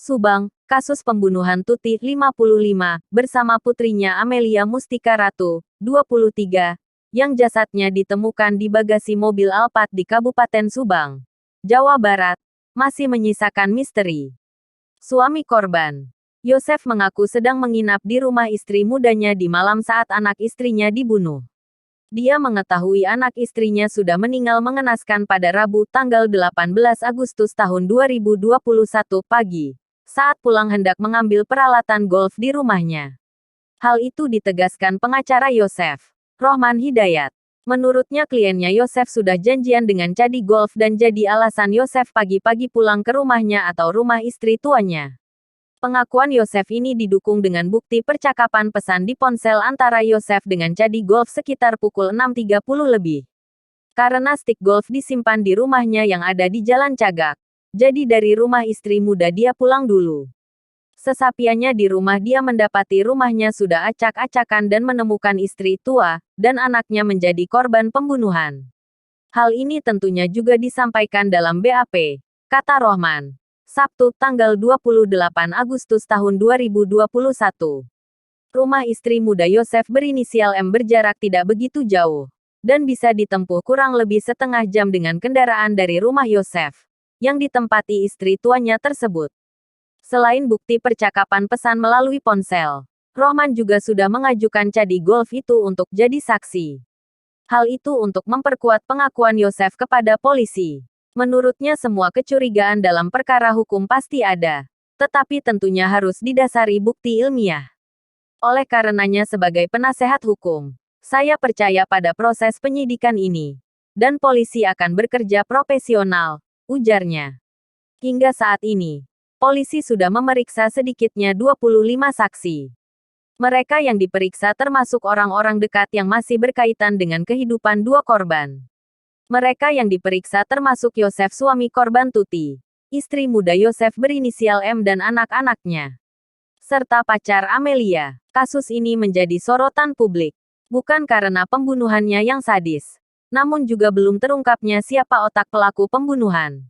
Subang, kasus pembunuhan Tuti 55, bersama putrinya Amelia Mustika Ratu, 23, yang jasadnya ditemukan di bagasi mobil Alphard di Kabupaten Subang, Jawa Barat, masih menyisakan misteri. Suami korban, Yosef, mengaku sedang menginap di rumah istri mudanya di malam saat anak istrinya dibunuh. Dia mengetahui anak istrinya sudah meninggal mengenaskan pada Rabu tanggal 18 Agustus tahun 2021 pagi, saat pulang hendak mengambil peralatan golf di rumahnya. Hal itu ditegaskan pengacara Yosef, Rohman Hidayat. Menurutnya kliennya Yosef sudah janjian dengan cadi golf dan jadi alasan Yosef pagi-pagi pulang ke rumahnya atau rumah istri tuanya. Pengakuan Yosef ini didukung dengan bukti percakapan pesan di ponsel antara Yosef dengan cadi golf sekitar pukul 6.30 lebih. Karena stik golf disimpan di rumahnya yang ada di Jalan Cagak, jadi dari rumah istri muda dia pulang dulu. Sesapianya di rumah dia mendapati rumahnya sudah acak-acakan dan menemukan istri tua dan anaknya menjadi korban pembunuhan. Hal ini tentunya juga disampaikan dalam BAP, kata Rohman. Sabtu, tanggal 28 Agustus tahun 2021. Rumah istri muda Yosef berinisial M berjarak tidak begitu jauh, dan bisa ditempuh kurang lebih setengah jam dengan kendaraan dari rumah Yosef, yang ditempati istri tuanya tersebut. Selain bukti percakapan pesan melalui ponsel, Rohman juga sudah mengajukan cadi golf itu untuk jadi saksi. Hal itu untuk memperkuat pengakuan Yosef kepada polisi. Menurutnya semua kecurigaan dalam perkara hukum pasti ada, tetapi tentunya harus didasari bukti ilmiah. Oleh karenanya sebagai penasehat hukum, saya percaya pada proses penyidikan ini, dan polisi akan bekerja profesional, ujarnya. Hingga saat ini, polisi sudah memeriksa sedikitnya 25 saksi. Mereka yang diperiksa termasuk orang-orang dekat yang masih berkaitan dengan kehidupan dua korban. Mereka yang diperiksa termasuk Yosef, suami korban Tuti, istri muda Yosef berinisial M dan anak-anaknya, serta pacar Amelia. Kasus ini menjadi sorotan publik, bukan karena pembunuhannya yang sadis, namun juga belum terungkapnya siapa otak pelaku pembunuhan.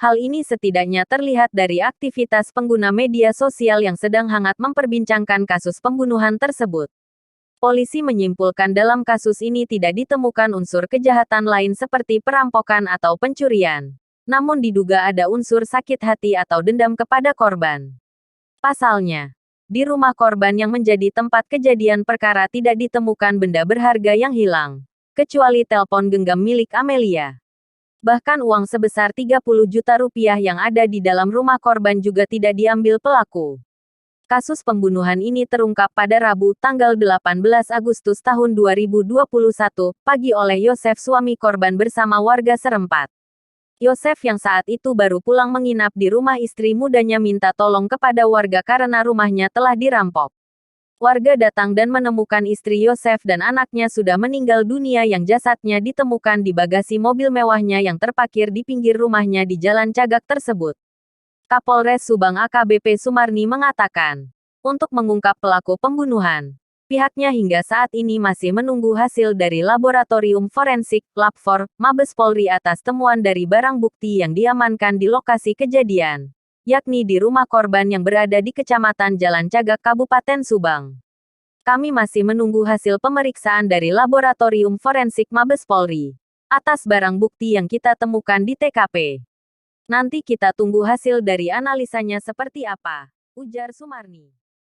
Hal ini setidaknya terlihat dari aktivitas pengguna media sosial yang sedang hangat memperbincangkan kasus pembunuhan tersebut. Polisi menyimpulkan dalam kasus ini tidak ditemukan unsur kejahatan lain seperti perampokan atau pencurian. Namun diduga ada unsur sakit hati atau dendam kepada korban. Pasalnya, di rumah korban yang menjadi tempat kejadian perkara tidak ditemukan benda berharga yang hilang, kecuali telepon genggam milik Amelia. Bahkan uang sebesar 30 juta rupiah yang ada di dalam rumah korban juga tidak diambil pelaku. Kasus pembunuhan ini terungkap pada Rabu tanggal 18 Agustus tahun 2021 pagi oleh Yosef, suami korban bersama warga serempat. Yosef yang saat itu baru pulang menginap di rumah istri mudanya minta tolong kepada warga karena rumahnya telah dirampok. Warga datang dan menemukan istri Yosef dan anaknya sudah meninggal dunia yang jasadnya ditemukan di bagasi mobil mewahnya yang terparkir di pinggir rumahnya di Jalan Cagak tersebut. Kapolres Subang AKBP Sumarni mengatakan, untuk mengungkap pelaku pembunuhan, pihaknya hingga saat ini masih menunggu hasil dari laboratorium forensik, Lab4, Mabes Polri atas temuan dari barang bukti yang diamankan di lokasi kejadian, yakni di rumah korban yang berada di Kecamatan Jalan Cagak, Kabupaten Subang. Kami masih menunggu hasil pemeriksaan dari laboratorium forensik Mabes Polri atas barang bukti yang kita temukan di TKP. Nanti kita tunggu hasil dari analisanya seperti apa, ujar Sumarni.